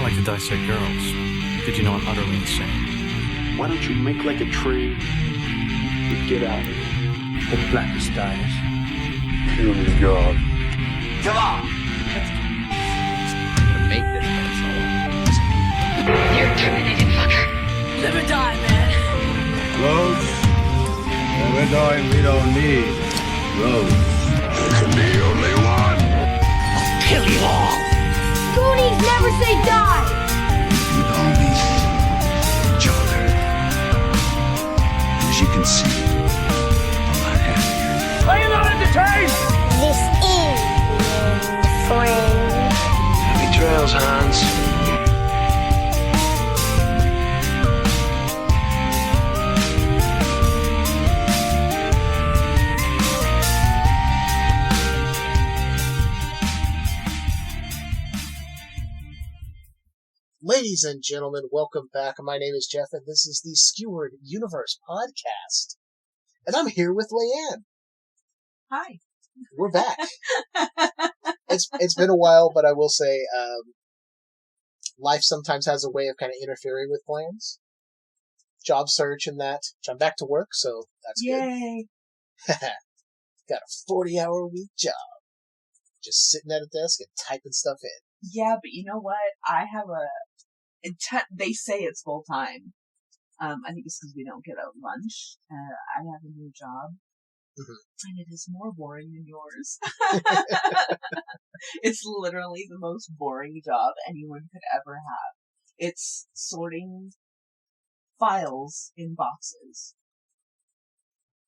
like to dissect girls. Did you know I'm utterly insane? Why don't you make like a tree and get out of here? The blackest dies. Puny God. Come on! To make this place all You're terminated, fucker. Live or die, man. Roads? We're going, we don't need roads. There can be only one. Kill you all. Goonies never say die. We call these Joker. As you can see, I'm not happier. Are you not entertained? This is friend. Happy trails, Hans. Ladies and gentlemen, welcome back. My name is Jeff, and this is the Skewered Universe Podcast. And I'm here with Leiann. Hi. We're back. It's been a while, but I will say, life sometimes has a way of kind of interfering with plans. Job search and that. Which I'm back to work, so that's Yay. good. Got a 40-hour-a-week job. Just sitting at a desk and typing stuff in. Yeah, but you know what? I have they say it's full time. I think it's because we don't get a lunch. I have a new job. Mm-hmm. And it is more boring than yours. It's literally the most boring job anyone could ever have. It's sorting files in boxes.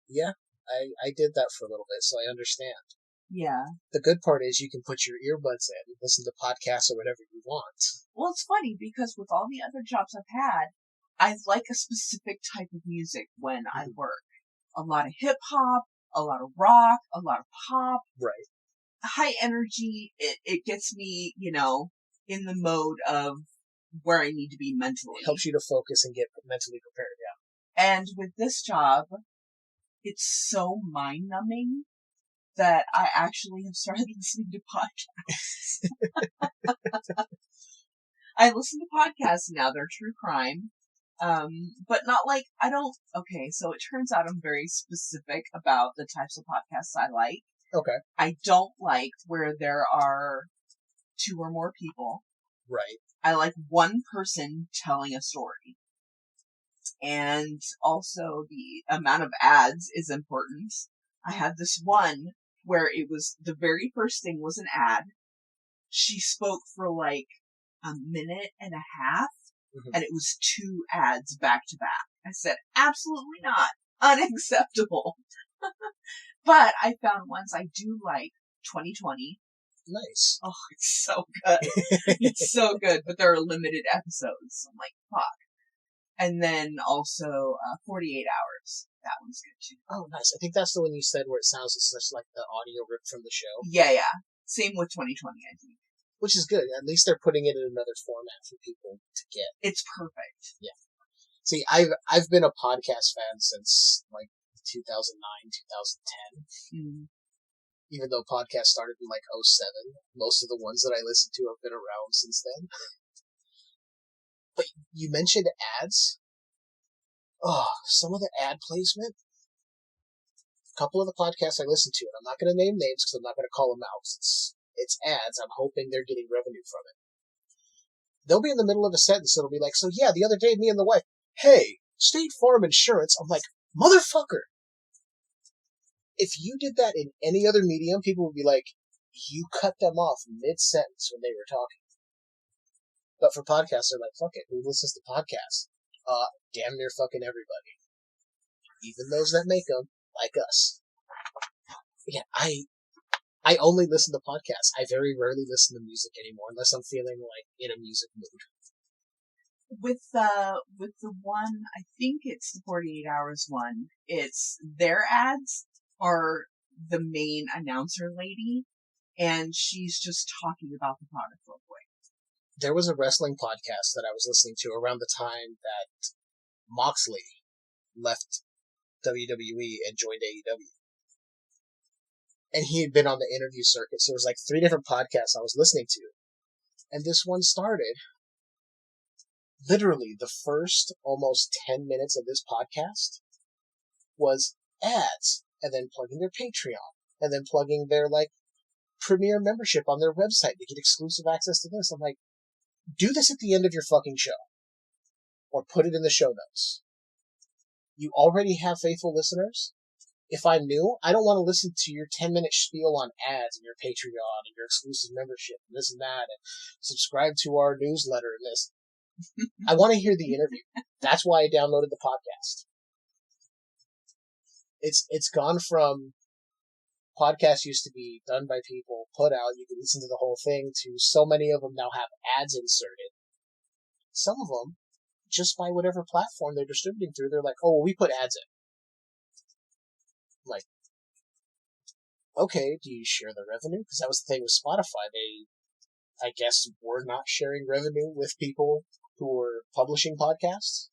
Yeah, I did that for a little bit, so I understand. Yeah. The good part is you can put your earbuds in, listen to podcasts or whatever you want. Well, it's funny because with all the other jobs I've had, I like a specific type of music when I work. A lot of hip hop, a lot of rock, a lot of pop. Right. High energy. It gets me, in the mode of where I need to be mentally. It helps you to focus and get mentally prepared, yeah. And with this job, it's so mind-numbing that I actually have started listening to podcasts. I listen to podcasts now. They're true crime. But not like, so it turns out I'm very specific about the types of podcasts I like. Okay. I don't like where there are two or more people. Right. I like one person telling a story. And also the amount of ads is important. I had this one where it was, the very first thing was an ad. She spoke for like a minute and a half, and it was two ads back to back. I said, absolutely not. Unacceptable. But I found ones I do like. 2020. Nice. Oh, it's so good. It's so good, but there are limited episodes. I'm like, fuck. And then also 48 Hours. That one's good too. Oh, nice. I think that's the one you said where it sounds just like the audio ripped from the show. Yeah. Same with 2020, I think. Which is good. At least they're putting it in another format for people to get. It's perfect. Yeah. See, I've been a podcast fan since like 2009, 2010. Even though podcasts started in like 2007. Most of the ones that I listen to have been around since then. But you mentioned ads. Oh, some of the ad placement. A couple of the podcasts I listen to, and I'm not going to name names because I'm not going to call them out. It's ads. I'm hoping they're getting revenue from it. They'll be in the middle of a sentence. It'll be like, so yeah, the other day, me and the wife, hey, State Farm Insurance. I'm like, motherfucker. If you did that in any other medium, people would be like, you cut them off mid-sentence when they were talking. But for podcasts, they're like, fuck it, who listens to podcasts? Damn near fucking everybody. Even those that make them, like us. Yeah, I only listen to podcasts. I very rarely listen to music anymore unless I'm feeling like in a music mood. With the one, I think it's the 48 Hours one, it's their ads are the main announcer lady, and she's just talking about the product real quick. There was a wrestling podcast that I was listening to around the time that Moxley left WWE and joined AEW. And he had been on the interview circuit, so there was like 3 different podcasts I was listening to. And this one started literally the first almost 10 minutes of this podcast was ads, and then plugging their Patreon, and then plugging their, like, premier membership on their website to get exclusive access to this. I'm like, do this at the end of your fucking show. Or put it in the show notes. You already have faithful listeners. If I'm new, I don't want to listen to your 10-minute spiel on ads and your Patreon and your exclusive membership and this and that, and subscribe to our newsletter and this. I want to hear the interview. That's why I downloaded the podcast. It's gone from podcasts used to be done by people, put out, you can listen to the whole thing, to so many of them now have ads inserted. Some of them, just by whatever platform they're distributing through, they're like, oh, well, we put ads in. Like, okay, do you share the revenue? Because that was the thing with Spotify. They, I guess, were not sharing revenue with people who were publishing podcasts.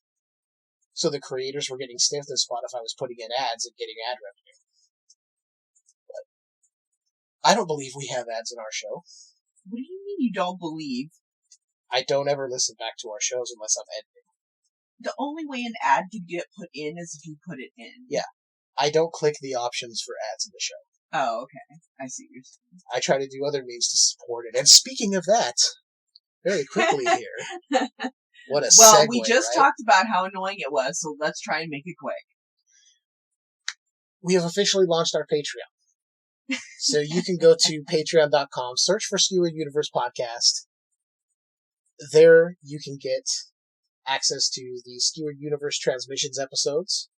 So the creators were getting stiffed and Spotify was putting in ads and getting ad revenue. But I don't believe we have ads in our show. What do you mean you don't believe? I don't ever listen back to our shows unless I'm editing. The only way an ad could get put in is if you put it in. Yeah. I don't click the options for ads in the show. Oh, okay. I see what you're saying. I try to do other means to support it. And speaking of that, very quickly here. What a segue, well, we just right? talked about how annoying it was, so let's try and make it quick. We have officially launched our Patreon. So you can go to patreon.com, search for Skewered Universe Podcast. There you can get access to the Skewered Universe Transmissions episodes.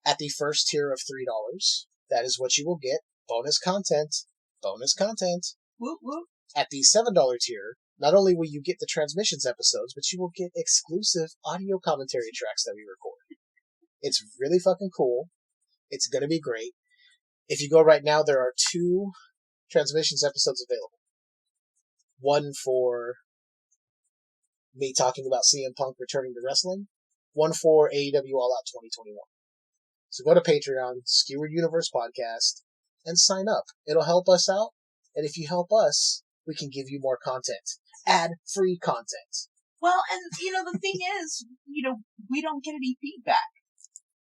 At the first tier of $3, that is what you will get. Bonus content. Bonus content. Whoop, whoop. At the $7 tier, not only will you get the Transmissions episodes, but you will get exclusive audio commentary tracks that we record. It's really fucking cool. It's gonna be great. If you go right now, there are 2 Transmissions episodes available. One for me talking about CM Punk returning to wrestling. One for AEW All Out 2021. So go to Patreon, Skewered Universe Podcast, and sign up. It'll help us out, and if you help us, we can give you more content. Ad-free content. Well, and, the thing is, we don't get any feedback.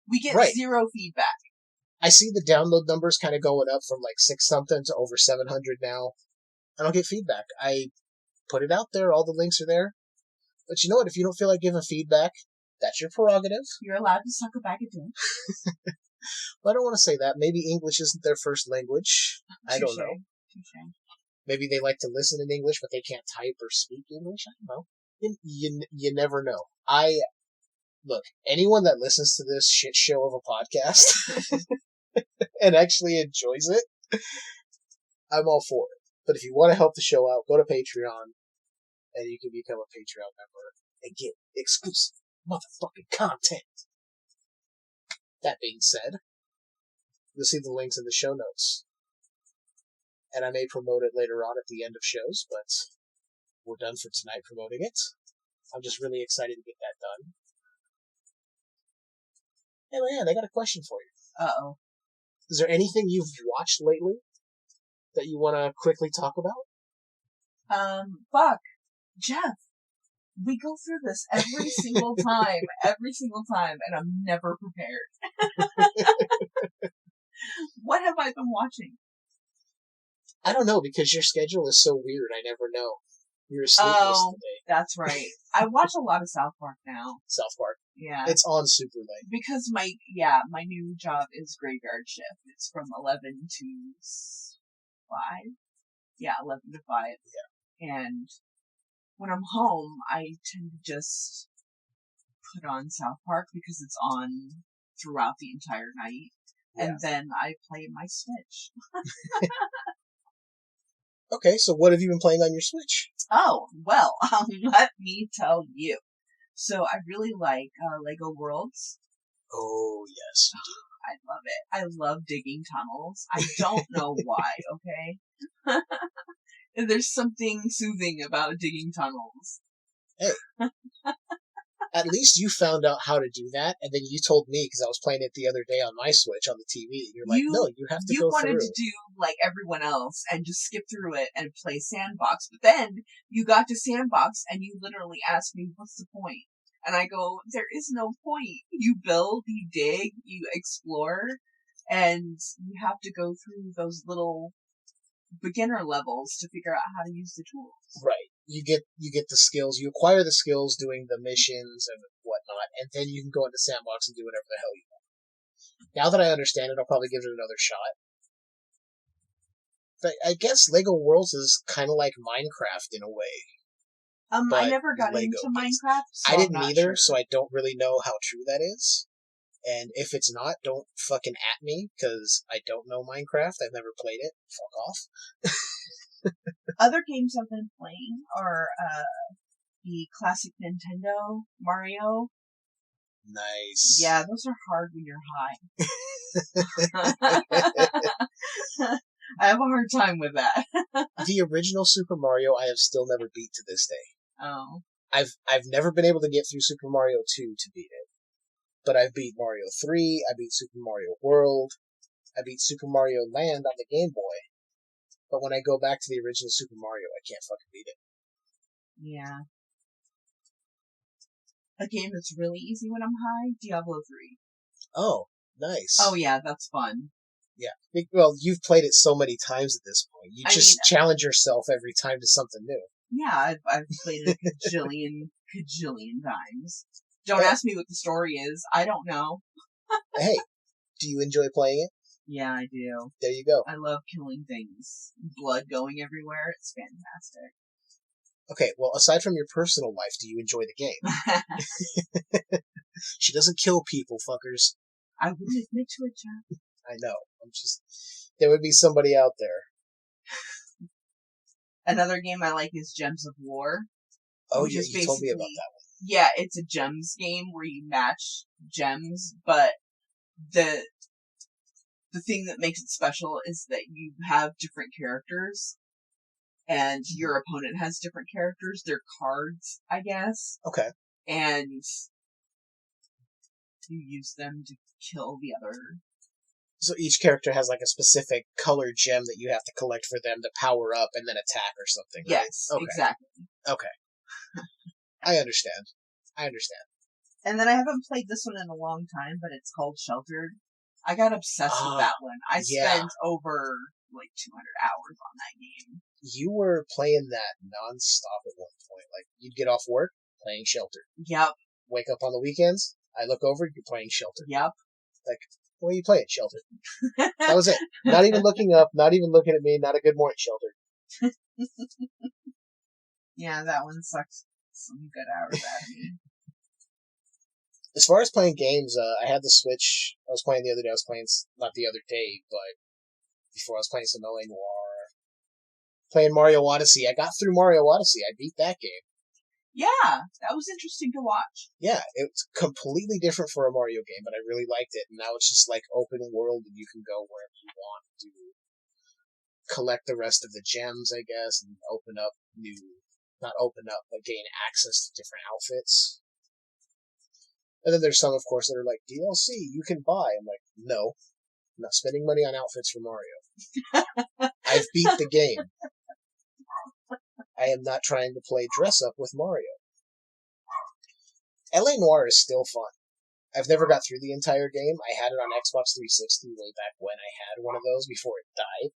We get zero feedback. I see the download numbers kind of going up from like 6-something to over 700 now. I don't get feedback. I put it out there, all the links are there. But you know what? If you don't feel like giving feedback, that's your prerogative. You're allowed to suck a bag of dick. Well, I don't want to say that. Maybe English isn't their first language. I don't know. Touché. Maybe they like to listen in English, but they can't type or speak English. I don't know. You never know. Look, anyone that listens to this shit show of a podcast and actually enjoys it, I'm all for it. But if you want to help the show out, go to Patreon, and you can become a Patreon member and get exclusive motherfucking content. That being said, you'll see the links in the show notes. And I may promote it later on at the end of shows, but we're done for tonight promoting it. I'm just really excited to get that done. Hey, Leiann, I got a question for you. Uh-oh. Is there anything you've watched lately that you want to quickly talk about? Fuck. Jeff, we go through this every single time, and I'm never prepared. What have I been watching? I don't know, because your schedule is so weird, I never know. You're asleep most of the day. That's right. I watch a lot of South Park now. South Park. Yeah. It's on super late. Because my new job is graveyard shift. It's from 11 to 5. Yeah, 11 to 5. Yeah. And when I'm home, I tend to just put on South Park because it's on throughout the entire night. Yeah. And then I play my Switch. Okay, so what have you been playing on your Switch? Oh, well, let me tell you. So I really like Lego Worlds. Oh, yes, you do. I love it. I love digging tunnels. I don't know why, okay? And there's something soothing about digging tunnels. Hey. At least you found out how to do that, and then you told me, because I was playing it the other day on my Switch on the TV. You're like, no, you have to go through. You wanted to do like everyone else and just skip through it and play Sandbox. But then you got to Sandbox and you literally asked me, what's the point? And I go, there is no point. You build, you dig, you explore, and you have to go through those little beginner levels to figure out how to use the tools. Right. You get the skills, you acquire the skills doing the missions and whatnot, and then you can go into Sandbox and do whatever the hell you want. Now that I understand it, I'll probably give it another shot. But I guess Lego Worlds is kind of like Minecraft in a way. I never got into Minecraft. So I didn't either, so I don't really know how true that is. And if it's not, don't fucking at me, because I don't know Minecraft. I've never played it. Fuck off. Other games I've been playing are the classic Nintendo Mario. Nice. Yeah, those are hard when you're high. I have a hard time with that. The original Super Mario I have still never beat to this day. Oh. I've never been able to get through Super Mario 2 to beat it. But I've beat Mario 3, I beat Super Mario World, I beat Super Mario Land on the Game Boy. But when I go back to the original Super Mario, I can't fucking beat it. Yeah. A game that's really easy when I'm high, Diablo 3. Oh, nice. Oh yeah, that's fun. Yeah. Well, you've played it so many times at this point. You just challenge yourself every time to something new. Yeah, I've played it a kajillion times. Don't ask me what the story is. I don't know. Hey, do you enjoy playing it? Yeah, I do. There you go. I love killing things. Blood going everywhere. It's fantastic. Okay, well, aside from your personal life, do you enjoy the game? She doesn't kill people, fuckers. I wouldn't admit to it, Jeff. I know. There would be somebody out there. Another game I like is Gems of War. Oh, yeah, you told me about that one. Yeah, it's a gems game where you match gems, but the thing that makes it special is that you have different characters, and your opponent has different characters. They're cards, I guess. Okay. And you use them to kill the other. So each character has like a specific colored gem that you have to collect for them to power up and then attack or something, right? Yes, okay. Exactly. Okay. I understand. And then I haven't played this one in a long time, but it's called Sheltered. I got obsessed with that one. I spent over like 200 hours on that game. You were playing that nonstop at one point. Like, you'd get off work, playing Sheltered. Yep. Wake up on the weekends, I look over, you're playing Sheltered. Yep. Like, what are you playing, Sheltered? That was it. Not even looking up, not even looking at me, not a good morning, Sheltered. Yeah, that one sucks some good hours out of me. As far as playing games, I had the Switch. I was playing the other day. I was playing, not the other day, but before I was playing some LA Noire. Playing Mario Odyssey. I got through Mario Odyssey. I beat that game. Yeah, that was interesting to watch. Yeah, it's completely different for a Mario game, but I really liked it. And now it's just like open world, and you can go wherever you want to collect the rest of the gems, I guess, and open up not open up, but gain access to different outfits. And then there's some, of course, that are like, DLC, you can buy. I'm like, no, I'm not spending money on outfits for Mario. I've beat the game. I am not trying to play dress up with Mario. LA Noire is still fun. I've never got through the entire game. I had it on Xbox 360 way back when I had one of those before it died.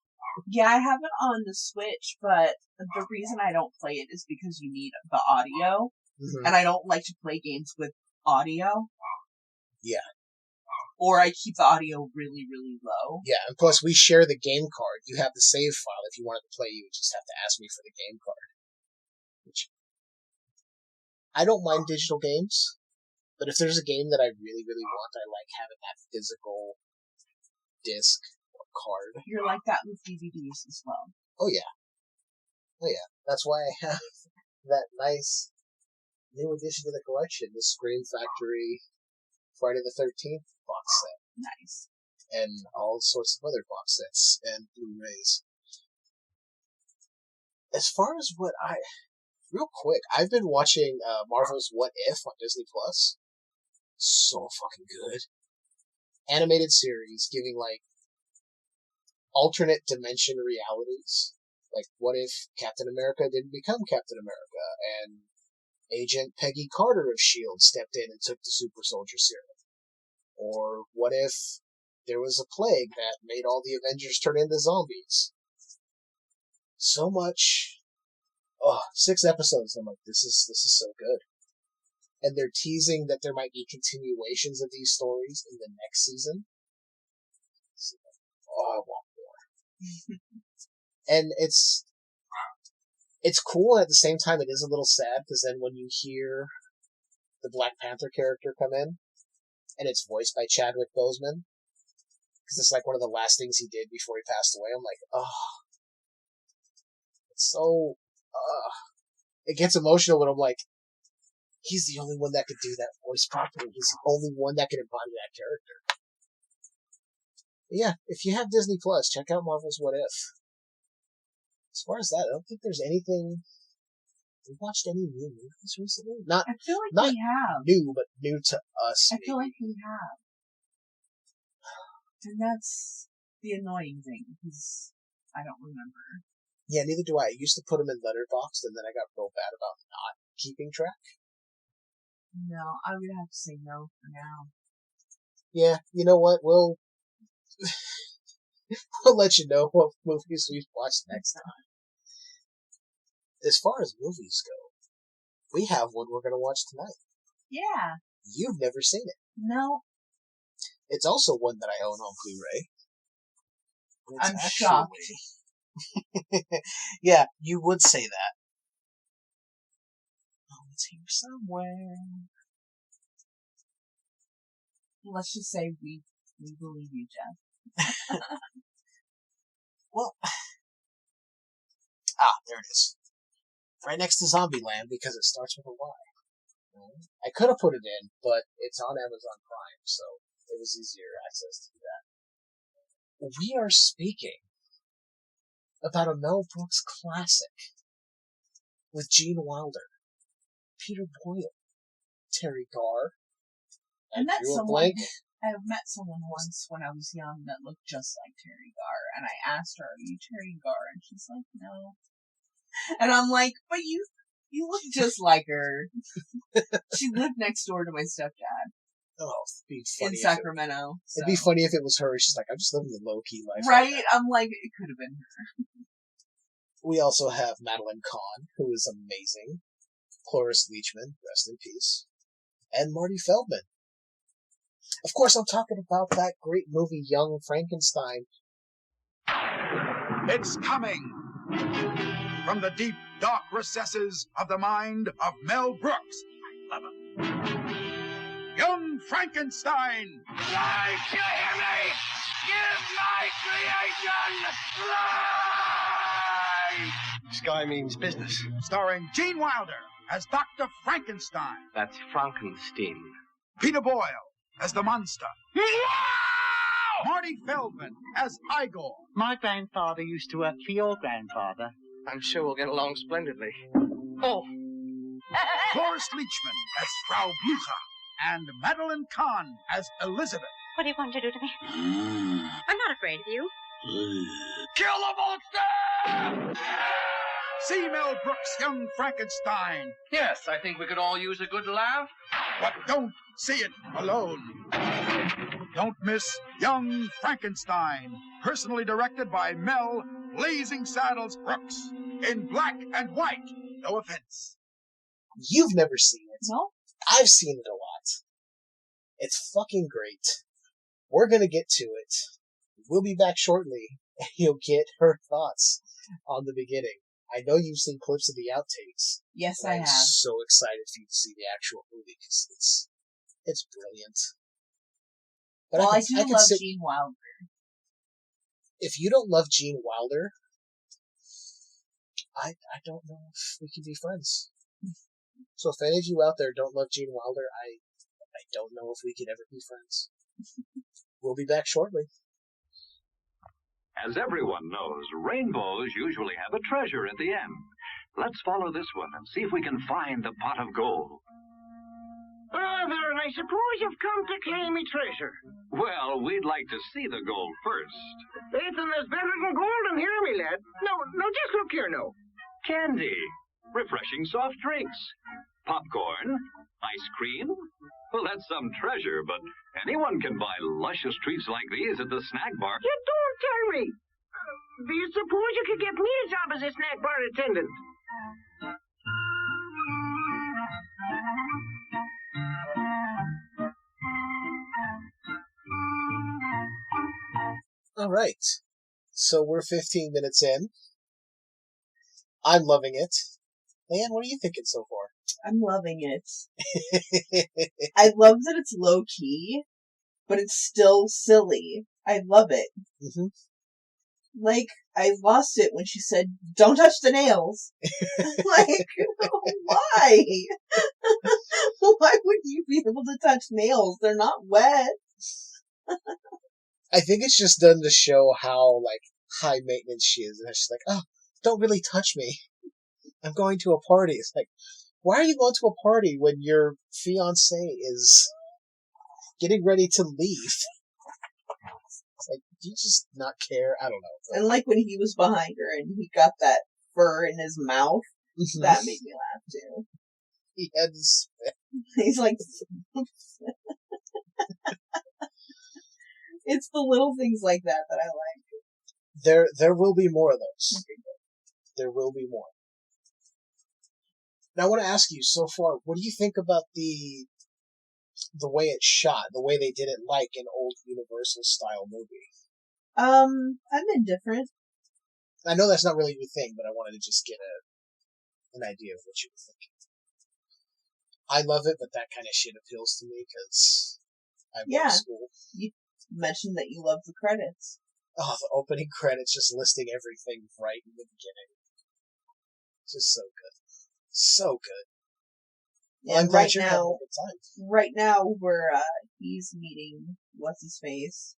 Yeah, I have it on the Switch, but the reason I don't play it is because you need the audio, and I don't like to play games with audio. Yeah. Or I keep the audio really, really low. Yeah, and plus we share the game card. You have the save file. If you wanted to play, you would just have to ask me for the game card. Which, I don't mind digital games, but if there's a game that I really, really want, I like having that physical disc or card. You're like that with DVDs as well. Oh yeah. That's why I have that nice new addition to the collection, the Scream Factory Friday the 13th box set. Nice. And all sorts of other box sets and Blu-rays. As far as what real quick, I've been watching Marvel's What If on Disney Plus. So fucking good. Animated series giving, like, alternate dimension realities. Like, what if Captain America didn't become Captain America, and Agent Peggy Carter of S.H.I.E.L.D. stepped in and took the super soldier serum? Or what if there was a plague that made all the Avengers turn into zombies? So much. 6 episodes. I'm like, this is so good. And they're teasing that there might be continuations of these stories in the next season. So, I want more. And it's cool, and at the same time it is a little sad, because then when you hear the Black Panther character come in, and it's voiced by Chadwick Boseman, because it's like one of the last things he did before he passed away, I'm like, it's so, it gets emotional when I'm like, he's the only one that could do that voice properly. He's the only one that can embody that character. But yeah, if you have Disney Plus, check out Marvel's What If. As far as that, I don't think there's anything. We watched any new movies recently? I feel like we have. New, but new to us. I feel like we have. And that's the annoying thing, because I don't remember. Yeah, neither do I. I used to put them in Letterboxd, and then I got real bad about not keeping track. No, I would have to say no for now. Yeah, you know what? We'll let you know what movies we've watched next time. As far as movies go, we have one we're going to watch tonight. Yeah. You've never seen it. No. It's also one that I own on Blu-ray. I'm shocked. Yeah, you would say that. Oh, it's here somewhere. Let's just say we believe you, Jeff. Well, there it is. Right next to Zombieland, because it starts with a Y. I could have put it in, but it's on Amazon Prime, so it was easier access to do that. We are speaking about a Mel Brooks classic with Gene Wilder, Peter Boyle, Terry Garr, and I met someone once when I was young that looked just like Terry Garr, and I asked her, "Are you Terry Garr?" And she's like, "No." And I'm like, "But you look just like her." She lived next door to my stepdad. Oh, it'd be funny in Sacramento. It'd be funny if it was her. She's like, "I'm just living the low-key life." Right? I'm like, it could have been her. We also have Madeline Kahn, who is amazing. Cloris Leachman, rest in peace. And Marty Feldman. Of course, I'm talking about that great movie, Young Frankenstein. It's coming from the deep, dark recesses of the mind of Mel Brooks. I love him. Young Frankenstein. Life, you hear me? Give my creation life! Sky means business. Starring Gene Wilder as Dr. Frankenstein. That's Frankenstein. Peter Boyle as the monster. Marty Feldman as Igor. My grandfather used to work for your grandfather. I'm sure we'll get along splendidly. Oh. Cloris Leachman as Frau Blucher. And Madeline Kahn as Elizabeth. What are you going to do to me? I'm not afraid of you. Kill the monster! See Mel Brooks' Young Frankenstein. Yes, I think we could all use a good laugh. But don't see it alone. Don't miss Young Frankenstein, personally directed by Mel Blazing Saddles Brooks, in black and white. No offense. You've never seen it. No? I've seen it a lot. It's fucking great. We're gonna get to it. We'll be back shortly, and you'll get her thoughts on the beginning. I know you've seen clips of the outtakes. Yes, I have. I'm so excited for you to see the actual movie, because it's brilliant. But well, I do love Gene Wilder. If you don't love Gene Wilder, I don't know if we can be friends. So if any of you out there don't love Gene Wilder, I don't know if we could ever be friends. We'll be back shortly. As everyone knows, rainbows usually have a treasure at the end. Let's follow this one and see if we can find the pot of gold. Oh, there, and I suppose you've come to claim me treasure. Well, we'd like to see the gold first. Ethan, there's better than gold in here, me lad. No, just look here, no. Candy, refreshing soft drinks, popcorn, ice cream. Well, that's some treasure, but anyone can buy luscious treats like these at the snack bar. You don't tell me. Do you suppose you could get me a job as a snack bar attendant? All right. So we're 15 minutes in. I'm loving it. Leiann, what are you thinking so far? I'm loving it. I love that it's low key, but it's still silly. I love it. Mm-hmm. Like, I lost it when she said, "Don't touch the nails." Like, why? Why would you be able to touch nails? They're not wet. I think it's just done to show how, like, high maintenance she is. And she's like, oh, don't really touch me. I'm going to a party. It's like, why are you going to a party when your fiancé is getting ready to leave? It's like, do you just not care? I don't know. And like when he was behind her and he got that fur in his mouth, that made me laugh too. He had his... He's like... It's the little things like that I like. There will be more of those. There will be more. Now I want to ask you, so far, what do you think about the way it's shot, the way they did it like an old Universal style movie? I'm indifferent. I know that's not really your thing, but I wanted to just get an idea of what you were thinking. I love it, but that kind of shit appeals to me because I love school. You mentioned that you love the credits. Oh, the opening credits just listing everything right in the beginning. Just so good. So good. Yeah, I'm glad you're having a good time. Right now, we're, he's meeting, what's his face?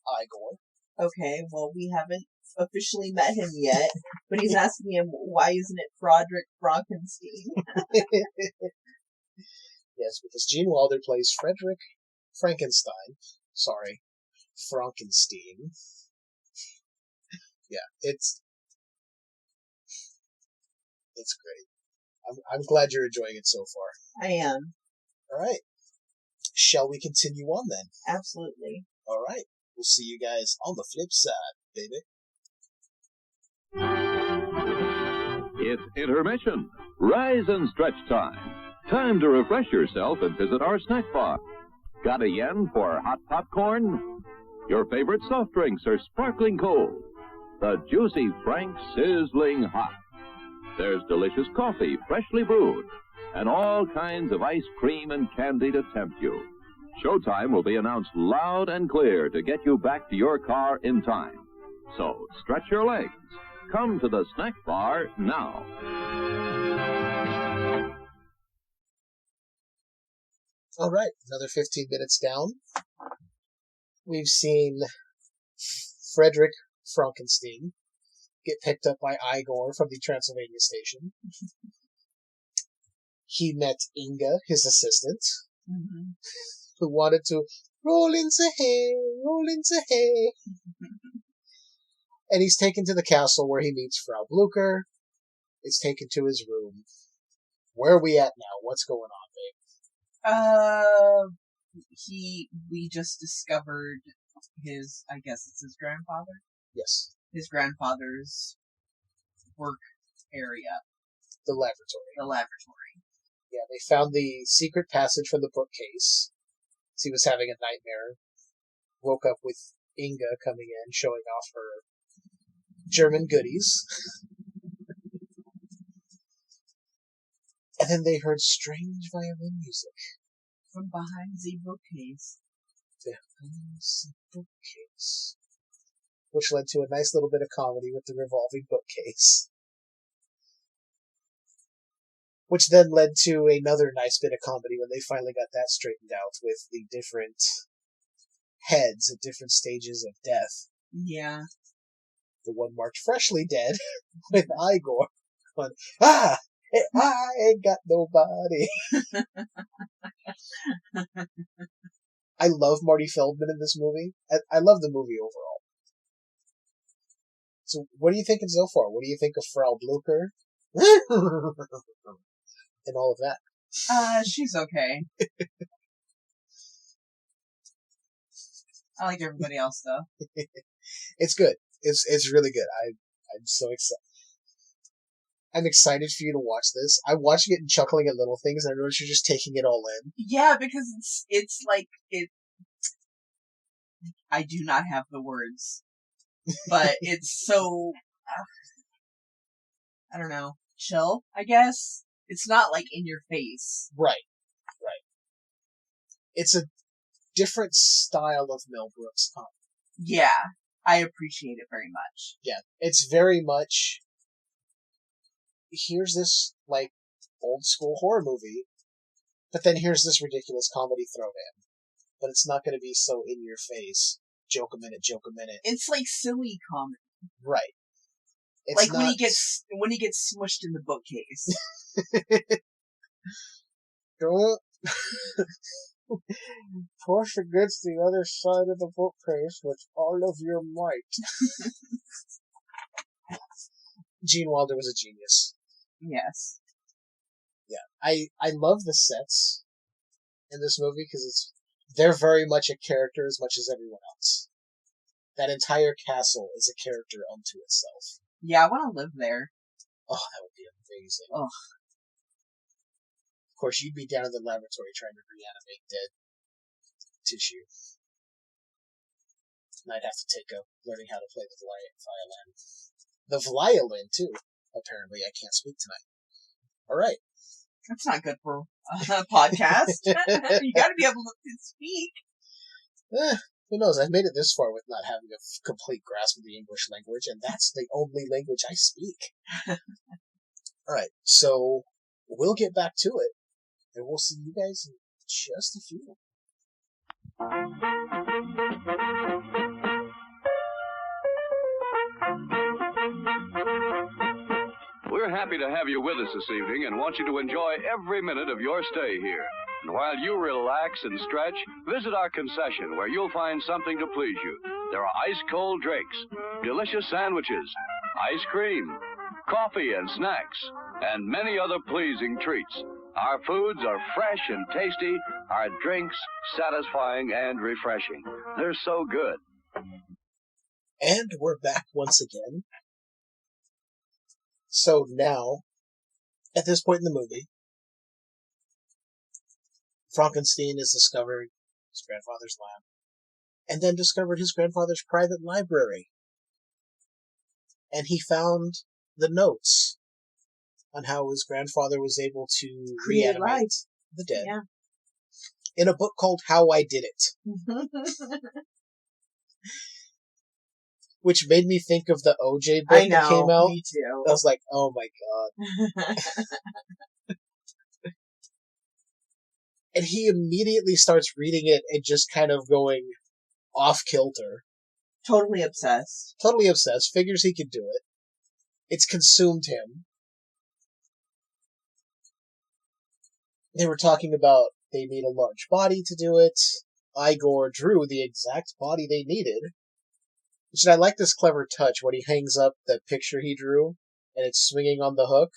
Igor. Okay, well, we haven't officially met him yet, but he's asking him, why isn't it Frederick Frankenstein? Yes, because Gene Wilder plays Frederick Frankenstein. Sorry, Frankenstein. Yeah, it's great. I'm glad you're enjoying it so far. I am. All right. Shall we continue on then? Absolutely. All right. We'll see you guys on the flip side, baby. It's intermission. Rise and stretch time. Time to refresh yourself and visit our snack bar. Got a yen for hot popcorn? Your favorite soft drinks are sparkling cold. The juicy Frank sizzling hot. There's delicious coffee, freshly brewed, and all kinds of ice cream and candy to tempt you. Showtime will be announced loud and clear to get you back to your car in time. So stretch your legs. Come to the snack bar now. All right, another 15 minutes down. We've seen Frederick Frankenstein get picked up by Igor from the Transylvania station. He met Inga, his assistant, who wanted to roll into hay. And he's taken to the castle where he meets Frau Blucher. He's taken to his room. Where are we at now? What's going on, babe? We just discovered his, I guess it's his grandfather? Yes. His grandfather's work area. The laboratory. The laboratory. Yeah, they found the secret passage from the bookcase. He was having a nightmare. Woke up with Inga coming in, showing off her German goodies. And then they heard strange violin music. From behind the bookcase. Behind the bookcase. Which led to a nice little bit of comedy with the revolving bookcase. Which then led to another nice bit of comedy when they finally got that straightened out with the different heads at different stages of death. Yeah. The one marked freshly dead with Igor. But, I ain't got nobody. I love Marty Feldman in this movie. I love the movie overall. So, what are you thinking so far? What do you think of Frau Blucher? And all of that. She's okay. I like everybody else, though. It's good. It's really good. I'm so excited. I'm excited for you to watch this. I'm watching it and chuckling at little things, and I notice you're just taking it all in. Yeah, because it's like it. I do not have the words, but it's so. I don't know. Chill, I guess. It's not like in your face. Right. It's a different style of Mel Brooks comedy. Yeah, I appreciate it very much. Yeah, it's very much. Here's this, like, old school horror movie, but then here's this ridiculous comedy thrown in. But it's not going to be so in your face. Joke a minute. It's like silly comedy. Right. It's like not... when he gets smushed in the bookcase. Don't push against the other side of the bookcase with all of your might. Gene Wilder was a genius. Yes. Yeah, I love the sets in this movie because they're very much a character as much as everyone else. That entire castle is a character unto itself. Yeah, I want to live there. Oh, that would be amazing. Oh. Of course, you'd be down in the laboratory trying to reanimate dead tissue. And I'd have to take up learning how to play the violin. The violin, too. Apparently, I can't speak tonight. All right. That's not good for a podcast. You got to be able to speak. Who knows? I've made it this far with not having a complete grasp of the English language, and that's the only language I speak. All right. So we'll get back to it, and we'll see you guys in just a few. We're happy to have you with us this evening and want you to enjoy every minute of your stay here. And while you relax and stretch, visit our concession where you'll find something to please you. There are ice-cold drinks, delicious sandwiches, ice cream, coffee and snacks, and many other pleasing treats. Our foods are fresh and tasty, our drinks satisfying and refreshing. They're so good. And we're back once again. So now, at this point in the movie, Frankenstein has discovered his grandfather's lab, and then discovered his grandfather's private library. And he found the notes on how his grandfather was able to reanimate the dead in a book called How I Did It. Which made me think of the OJ book that came out. Me too. I was like, oh my god. And he immediately starts reading it and just kind of going off kilter. Totally obsessed. Figures he could do it. It's consumed him. They were talking about they need a large body to do it. Igor drew the exact body they needed. Which I like this clever touch when he hangs up the picture he drew and it's swinging on the hook.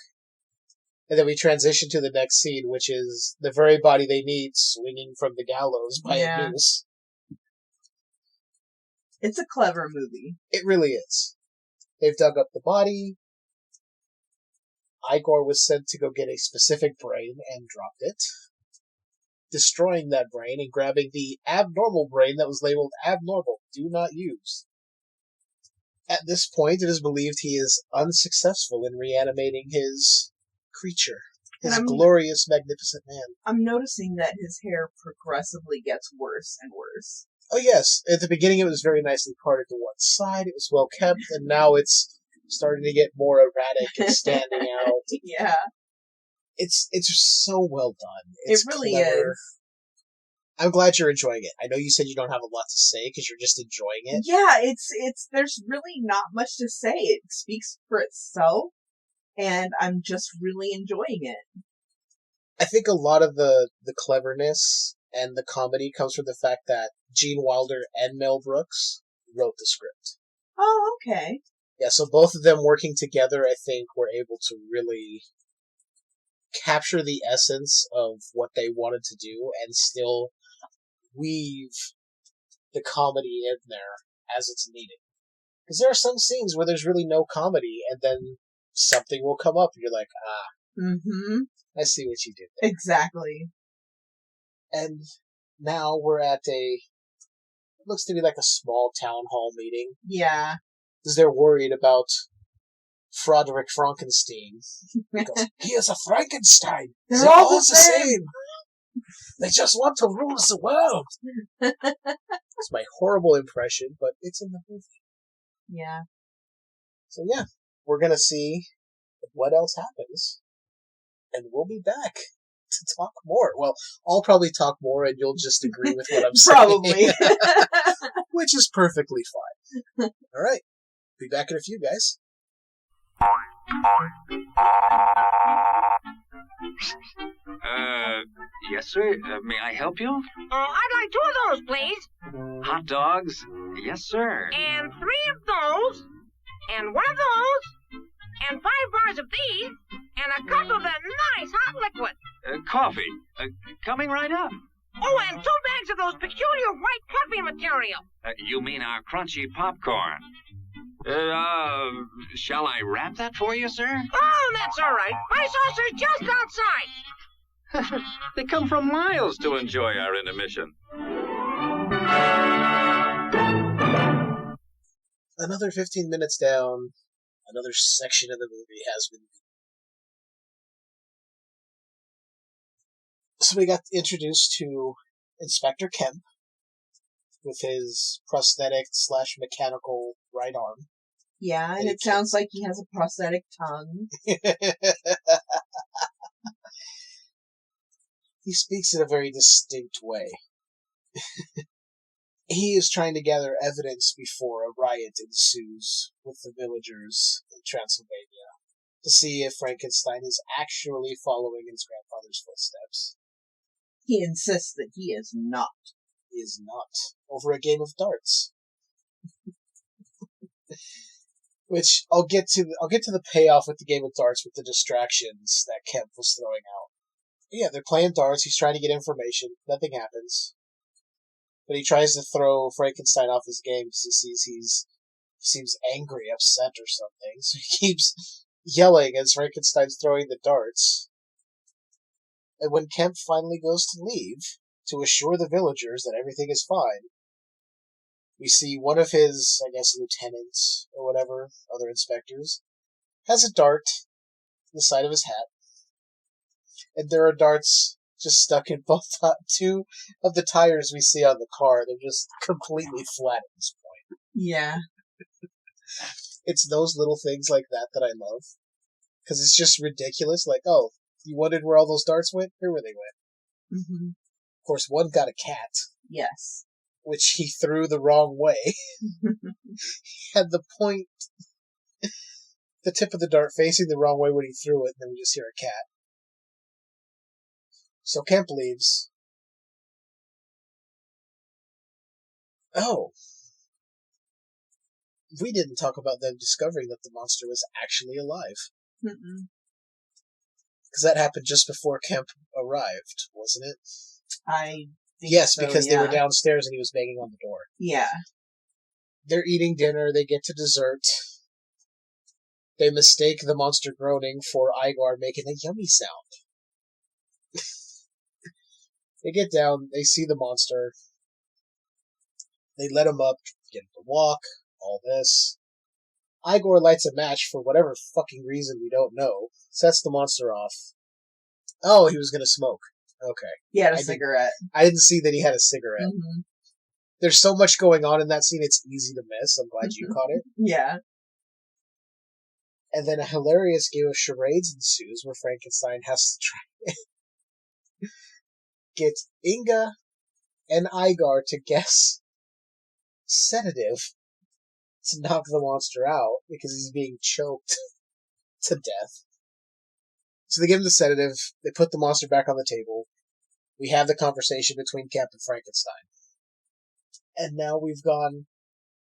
And then we transition to the next scene, which is the very body they need swinging from the gallows by a noose. It's a clever movie. It really is. They've dug up the body. Igor was sent to go get a specific brain and dropped it, destroying that brain and grabbing the abnormal brain that was labeled abnormal, do not use. At this point, it is believed he is unsuccessful in reanimating his creature, his glorious, magnificent man. I'm noticing that his hair progressively gets worse and worse. Oh yes, at the beginning it was very nicely parted to one side, it was well kept, and now it's starting to get more erratic and standing out. Yeah. It's so well done. It really is. I'm glad you're enjoying it. I know you said you don't have a lot to say because you're just enjoying it. Yeah, it's there's really not much to say. It speaks for itself. and I'm just really enjoying it. I think a lot of the cleverness and the comedy comes from the fact that Gene Wilder and Mel Brooks wrote the script. Oh, okay. Yeah, so both of them working together, I think, were able to really capture the essence of what they wanted to do and still weave the comedy in there as it's needed. Because there are some scenes where there's really no comedy, and then something will come up, and you're like, I see what you did there. Exactly. And now we're at it looks to be like a small town hall meeting. Yeah. Because they're worried about Frederick Frankenstein. He goes, he is a Frankenstein. They're all the same. They just want to rule the world. It's my horrible impression, but it's in the movie. Yeah. So yeah, we're going to see what else happens. And we'll be back to talk more. Well, I'll probably talk more and you'll just agree with what I'm saying. Probably. Which is perfectly fine. All right. Be back in a few, guys. Yes, sir. May I help you? I'd like 2 of those, please. Hot dogs? Yes, sir. And 3 of those. And 1 of those. And 5 bars of these. And a cup of that nice hot liquid. Coffee. Coming right up. Oh, and 2 bags of those peculiar white coffee material. You mean our crunchy popcorn? Shall I wrap that for you, sir? Oh, that's all right. My saucer's just outside. They come from miles to enjoy our intermission. Another 15 minutes down, another section of the movie has been. So we got introduced to Inspector Kemp with his prosthetic / mechanical right arm. Yeah, and it sounds like he has a prosthetic tongue. He speaks in a very distinct way. He is trying to gather evidence before a riot ensues with the villagers in Transylvania to see if Frankenstein is actually following his grandfather's footsteps. He insists that he is not. He is not. Over a game of darts. Which I'll get to the payoff with the game of darts with the distractions that Kemp was throwing out. But yeah, they're playing darts. He's trying to get information. Nothing happens. But he tries to throw Frankenstein off his game because he sees he seems angry, upset, or something. So he keeps yelling as Frankenstein's throwing the darts. And when Kemp finally goes to leave to assure the villagers that everything is fine, we see one of his, I guess, lieutenants or whatever, other inspectors, has a dart in the side of his hat. And there are darts just stuck in both 2 of the tires we see on the car. They're just completely flat at this point. Yeah. It's those little things like that I love. Because it's just ridiculous. Like, oh, you wondered where all those darts went? Here where they went. Mm-hmm. Of course, one got a cat. Yes. Which he threw the wrong way. He had the point, the tip of the dart facing the wrong way when he threw it, and then we just hear a cat. So Kemp leaves. Oh. We didn't talk about them discovering that the monster was actually alive. Mm-mm. Because that happened just before Kemp arrived, wasn't it? I think Yes, so, because yeah. they were downstairs and he was banging on the door. Yeah. They're eating dinner, they get to dessert. They mistake the monster groaning for Igor making a yummy sound. They get down, they see the monster. They let him up, get him to walk, all this. Igor lights a match for whatever fucking reason we don't know. Sets the monster off. Oh, he was gonna smoke. Okay. He had a cigarette. I didn't see that he had a cigarette. Mm-hmm. There's so much going on in that scene, it's easy to miss. I'm glad you caught it. Yeah. And then a hilarious game of charades ensues where Frankenstein has to try get Inga and Igor to guess sedative to knock the monster out because he's being choked to death. So they give him the sedative, they put the monster back on the table, we have the conversation between Captain Frankenstein. And now we've gone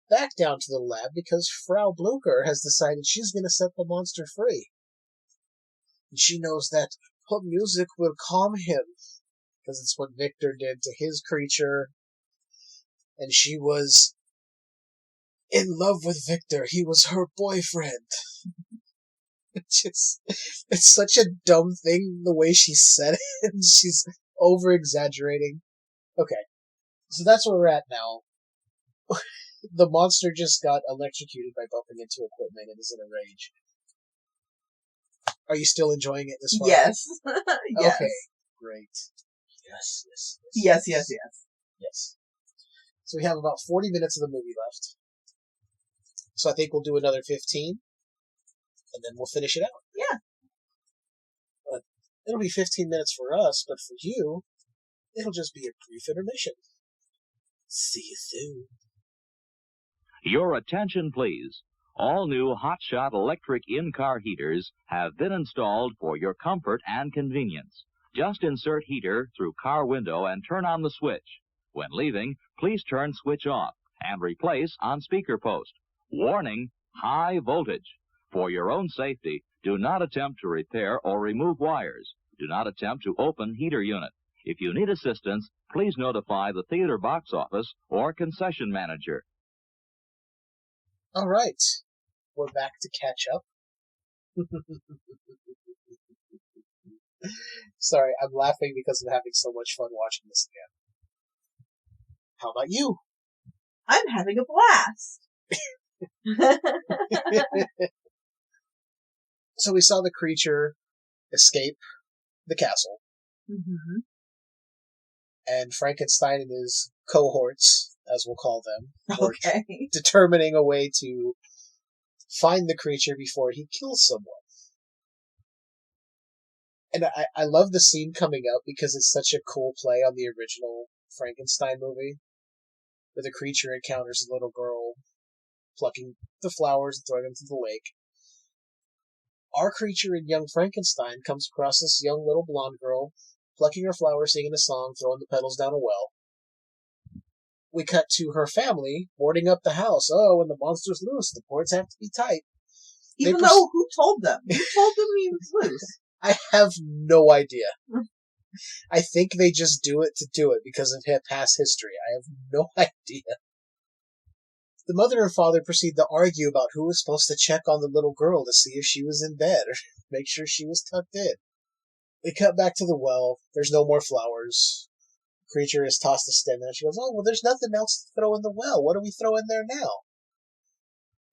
back down to the lab because Frau Blucher has decided she's going to set the monster free. And she knows that her music will calm him, because it's what Victor did to his creature. And she was in love with Victor. He was her boyfriend. It's such a dumb thing, the way she said it. She's over-exaggerating. Okay, so that's where we're at now. The monster just got electrocuted by bumping into equipment and is in a rage. Are you still enjoying it this far? Yes. Yes. Okay, great. Yes. Yes. So we have about 40 minutes of the movie left. So I think we'll do another 15, and then we'll finish it out. Yeah. But it'll be 15 minutes for us, but for you, it'll just be a brief intermission. See you soon. Your attention, please. All new hotshot electric in-car heaters have been installed for your comfort and convenience. Just insert heater through car window and turn on the switch. When leaving, please turn switch off and replace on speaker post. Warning, high voltage. For your own safety, do not attempt to repair or remove wires. Do not attempt to open heater unit. If you need assistance, please notify the theater box office or concession manager. All right. We're back to catch up. Sorry, I'm laughing because I'm having so much fun watching this again. How about you? I'm having a blast. So we saw the creature escape the castle. Mm-hmm. And Frankenstein and his cohorts, as we'll call them, were determining a way to find the creature before he kills someone. And I love the scene coming up because it's such a cool play on the original Frankenstein movie, where the creature encounters a little girl plucking the flowers and throwing them to the lake. Our creature in Young Frankenstein comes across this young little blonde girl plucking her flowers, singing a song, throwing the petals down a well. We cut to her family boarding up the house. Oh, when the monster's loose, the boards have to be tight. Even though, who told them? Who told them he was loose? I have no idea. I think they just do it to do it because of past history. I have no idea. The mother and father proceed to argue about who was supposed to check on the little girl to see if she was in bed or make sure she was tucked in. We cut back to the well. There's no more flowers. The creature is tossed a stem, and she goes, "Oh, well, there's nothing else to throw in the well. What do we throw in there now?"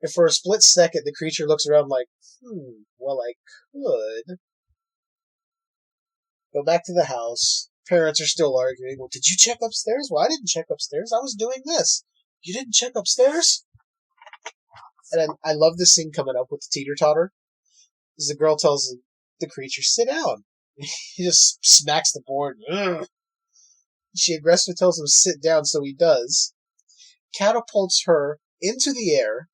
And for a split second, the creature looks around like, well, I could. Go back to the house. Parents are still arguing. Well, did you check upstairs? Well, I didn't check upstairs. I was doing this. You didn't check upstairs? And I love this scene coming up with the teeter-totter. As the girl tells the creature, sit down. He just smacks the board. Ugh. She aggressively tells him to sit down, so he does. Catapults her into the air,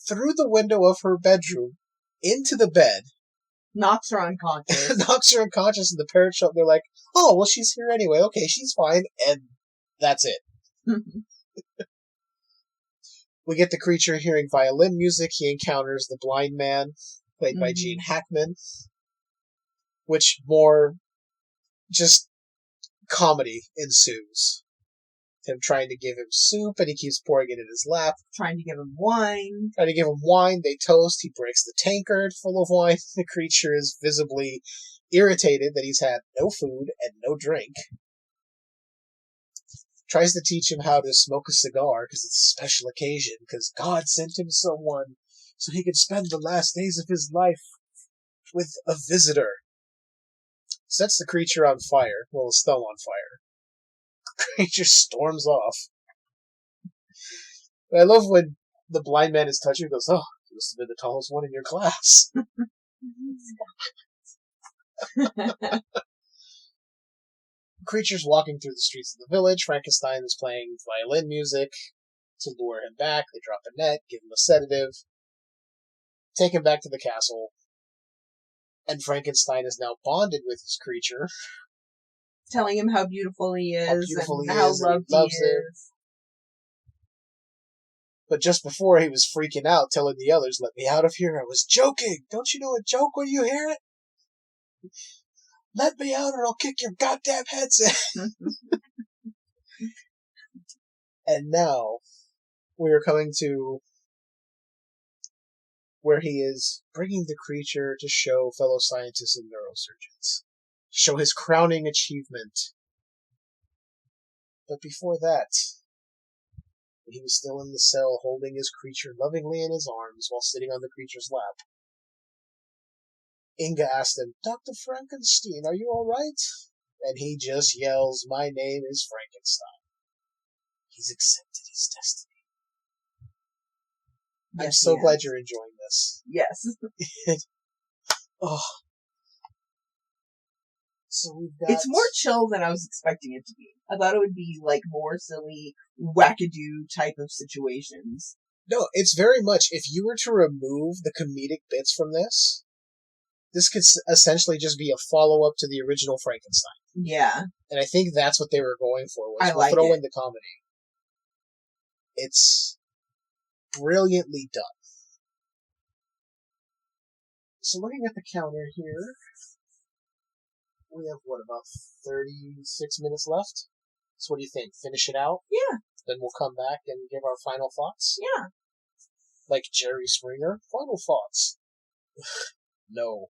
through the window of her bedroom, into the bed. Knocks her unconscious. Knocks her unconscious, and the parents show up. They're like, oh, well, she's here anyway. Okay, she's fine. And that's it. We get the creature hearing violin music. He encounters the blind man, played by Gene Hackman, which more just comedy ensues. Him trying to give him soup, and he keeps pouring it in his lap. Trying to give him wine. They toast. He breaks the tankard full of wine. The creature is visibly irritated that he's had no food and no drink. Tries to teach him how to smoke a cigar because it's a special occasion, because God sent him someone so he could spend the last days of his life with a visitor. Sets the creature on fire. Well, it's still on fire. The creature storms off. But I love when the blind man is touching. He goes, oh, you must have been the tallest one in your class. Creature's walking through the streets of the village. Frankenstein is playing violin music to lure him back. They drop a net, give him a sedative, take him back to the castle. And Frankenstein is now bonded with his creature. Telling him how beautiful he is, and how loved he is. But just before, he was freaking out, telling the others, "Let me out of here, I was joking! Don't you know a joke when you hear it? Let me out or I'll kick your goddamn heads in!" And now, we are coming to where he is bringing the creature to show fellow scientists and neurosurgeons. Show his crowning achievement. But before that, he was still in the cell holding his creature lovingly in his arms while sitting on the creature's lap. Inga asked him, "Dr. Frankenstein, are you alright?" And he just yells, "My name is Frankenstein." He's accepted his destiny. Yes, I'm so glad you're enjoying this. Yes. Oh. So we've got... It's more chill than I was expecting it to be. I thought it would be like more silly, wackadoo type of situations. No, it's very much, if you were to remove the comedic bits from this could essentially just be a follow-up to the original Frankenstein. Yeah. And I think that's what they were going for, was we'll throw in the comedy. It's brilliantly done. So looking at the counter here, we have, about 36 minutes left? So what do you think? Finish it out? Yeah. Then we'll come back and give our final thoughts? Yeah. Like Jerry Springer? Final thoughts. No.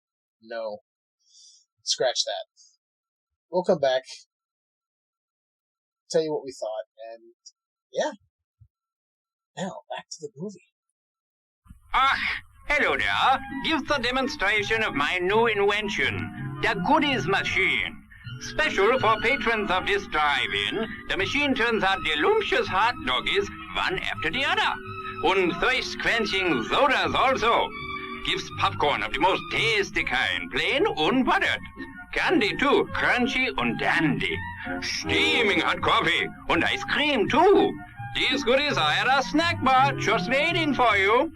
Scratch that. We'll come back, tell you what we thought, and yeah. Now, back to the movie. Ah, hello there. Give the demonstration of my new invention, the goodies machine. Special for patrons of this drive-in, the machine turns out delicious hot doggies one after the other. And thirst-quenching sodas also. Gives popcorn of the most tasty kind, plain unbuttered. Candy too, crunchy and dandy. Steaming hot coffee and ice cream too. These goodies are at our snack bar, just waiting for you.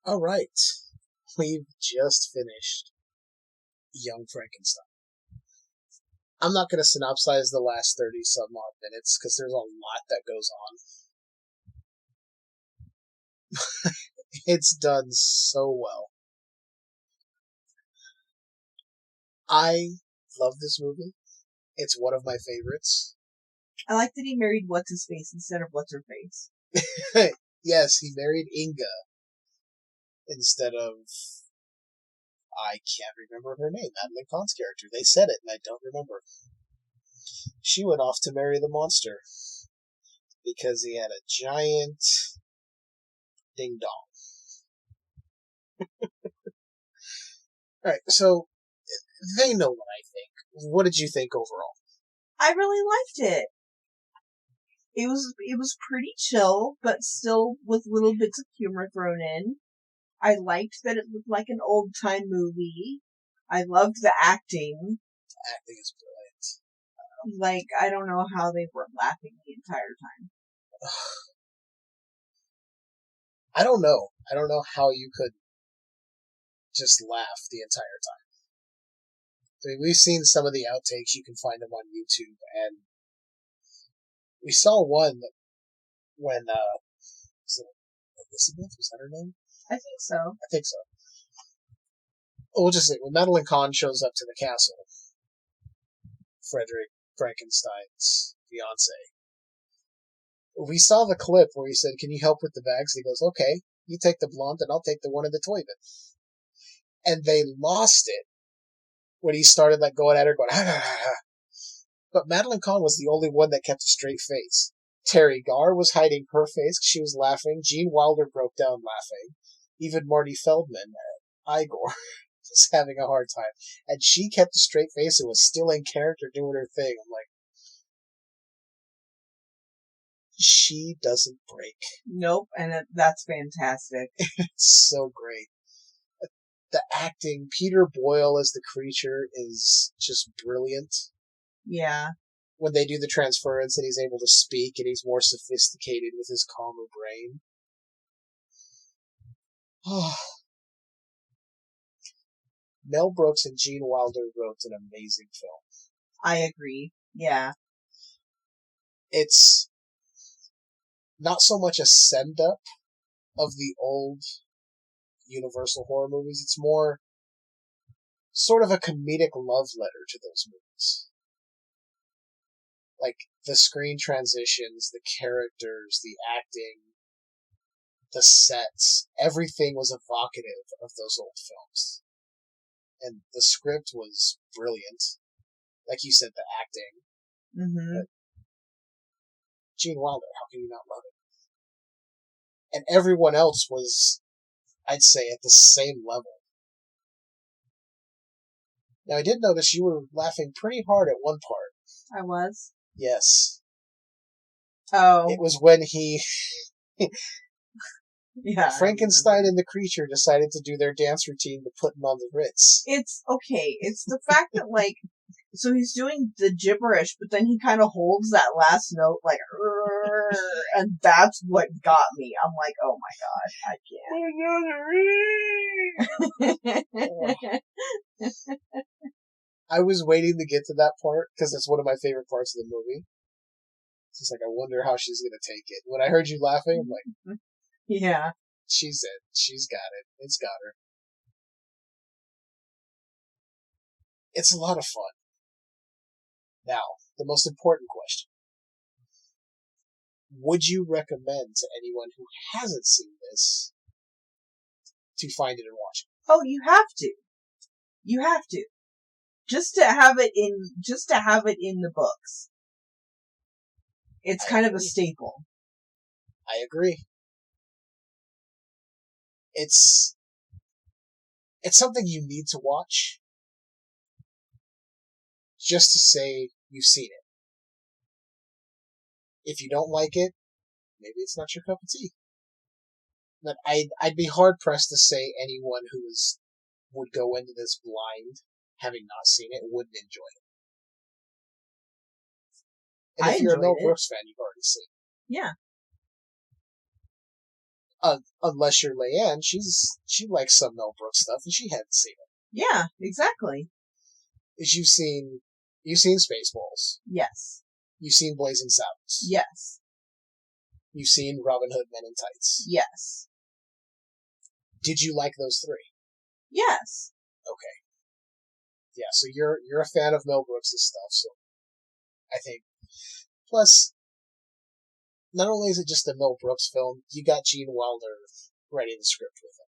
All right. We've just finished Young Frankenstein. I'm not going to synopsize the last 30-some-odd minutes, because there's a lot that goes on. It's done so well. I love this movie. It's one of my favorites. I like that he married What's-His-Face instead of What's-Her-Face. Yes, he married Inga instead of... I can't remember her name, Madeline Kahn's character. They said it, and I don't remember. She went off to marry the monster because he had a giant ding-dong. Alright, so they know what I think. What did you think overall? I really liked it. It was pretty chill, but still with little bits of humor thrown in. I liked that it looked like an old-time movie. I loved the acting. The acting is brilliant. Like, I don't know how they weren't laughing the entire time. I don't know. I don't know how you could just laugh the entire time. I mean, we've seen some of the outtakes. You can find them on YouTube, and we saw one when, was it Elizabeth? Was that her name? I think so. I think so. We'll just say, when Madeline Kahn shows up to the castle, Frederick Frankenstein's fiancé, we saw the clip where he said, "Can you help with the bags?" He goes, "Okay, you take the blonde and I'll take the one in the toy bin." And they lost it when he started going at her, going, "Ha, ha, ha, ha." But Madeline Kahn was the only one that kept a straight face. Terry Garr was hiding her face because she was laughing. Gene Wilder broke down laughing. Even Marty Feldman, Igor, was having a hard time. And she kept a straight face and was still in character doing her thing. I'm like, she doesn't break. Nope, and that's fantastic. It's so great. the acting, Peter Boyle as the creature is just brilliant. Yeah. When they do the transference and he's able to speak and he's more sophisticated with his calmer brain. Mel Brooks and Gene Wilder wrote an amazing film. I agree. Yeah. It's not so much a send-up of the old Universal horror movies. It's more sort of a comedic love letter to those movies. Like, the screen transitions, the characters, the acting, the sets, everything was evocative of those old films. And the script was brilliant. Like you said, the acting. Mm-hmm. But Gene Wilder, how can you not love it? And everyone else was, I'd say, at the same level. Now, I did notice you were laughing pretty hard at one part. I was? Yes. Oh. It was when he... Yeah. Frankenstein and the creature decided to do their dance routine to put him on the Ritz. It's, okay, it's the fact that, like, so he's doing the gibberish, but then he kind of holds that last note, like, and that's what got me. I'm like, oh my god, I can't. I was waiting to get to that part, because it's one of my favorite parts of the movie. It's just like, I wonder how she's gonna take it. When I heard you laughing, I'm like... Yeah. She's it. She's got it. It's got her. It's a lot of fun. Now, the most important question. Would you recommend to anyone who hasn't seen this to find it and watch it? Oh, you have to. You have to. Just to have it in the books. It's kind of a staple. I agree. It's something you need to watch just to say you've seen it. If you don't like it, maybe it's not your cup of tea. But I'd be hard pressed to say anyone who would go into this blind, having not seen it, wouldn't enjoy it. And if you're a Mel Brooks fan, you've already seen it. Yeah. Unless you're Leiann, she likes some Mel Brooks stuff, and she hadn't seen it. Yeah, exactly. You've seen Spaceballs. Yes. You've seen Blazing Saddles. Yes. You've seen Robin Hood Men in Tights. Yes. Did you like those three? Yes. Okay. Yeah, so you're a fan of Mel Brooks' stuff, so I think. Plus, not only is it just a Mel Brooks film, you got Gene Wilder writing the script with him.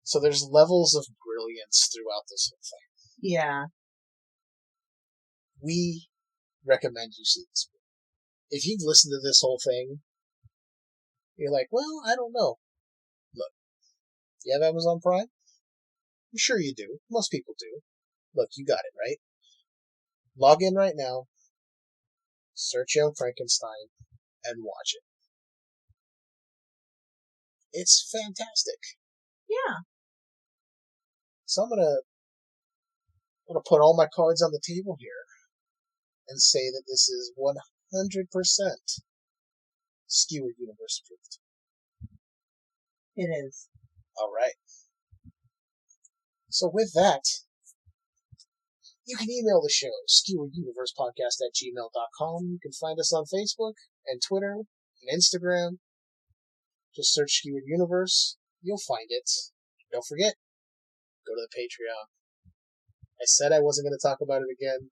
So there's levels of brilliance throughout this whole thing. Yeah. We recommend you see this movie. If you've listened to this whole thing, you're like, well, I don't know. Look, you have Amazon Prime? I'm sure you do. Most people do. Look, you got it, right? Log in right now, search Young Frankenstein, and watch it. It's fantastic. Yeah. So I'm gonna put all my cards on the table here and say that this is 100% Skewered Universe approved. It is. All right. So with that, you can email the show, skewerduniversepodcast@gmail.com. You can find us on Facebook and Twitter and Instagram. Just search Skewered Universe. You'll find it. Don't forget, go to the Patreon. I said I wasn't going to talk about it again,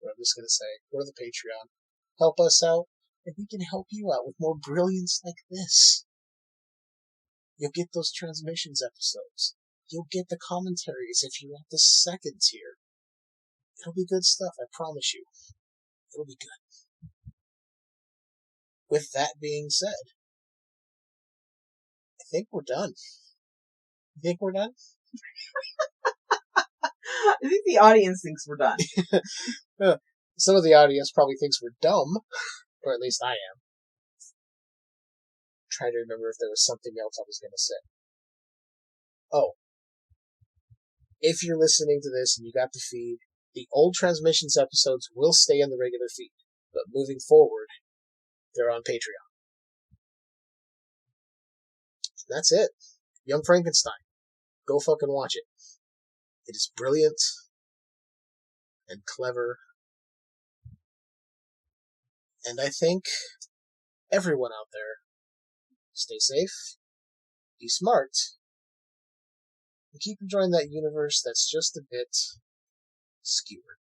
but I'm just going to say, go to the Patreon. Help us out, and we can help you out with more brilliance like this. You'll get those transmissions episodes. You'll get the commentaries if you're at the second tier. It'll be good stuff, I promise you. It'll be good. With that being said, I think we're done. You think we're done? I think the audience thinks we're done. Some of the audience probably thinks we're dumb, or at least I am. I'm trying to remember if there was something else I was going to say. Oh. if you're listening to this and you got the feed, the old Transmissions episodes will stay in the regular feed, but moving forward, they're on Patreon. That's it. Young Frankenstein. Go fucking watch it. It is brilliant and clever. And I think everyone out there, stay safe, be smart, and keep enjoying that universe that's just a bit skewered.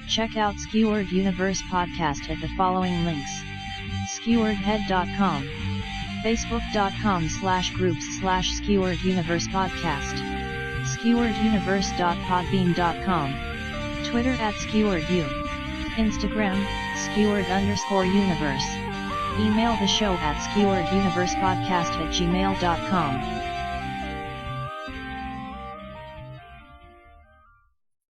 Check out Skewered Universe Podcast at the following links: skeweredhead.com, facebook.com/groups/Skewered Universe Podcast, skewereduniverse.podbean.com, Twitter @SkeweredU, Instagram, Skewered_universe. Email the show at skewereduniversepodcast@gmail.com.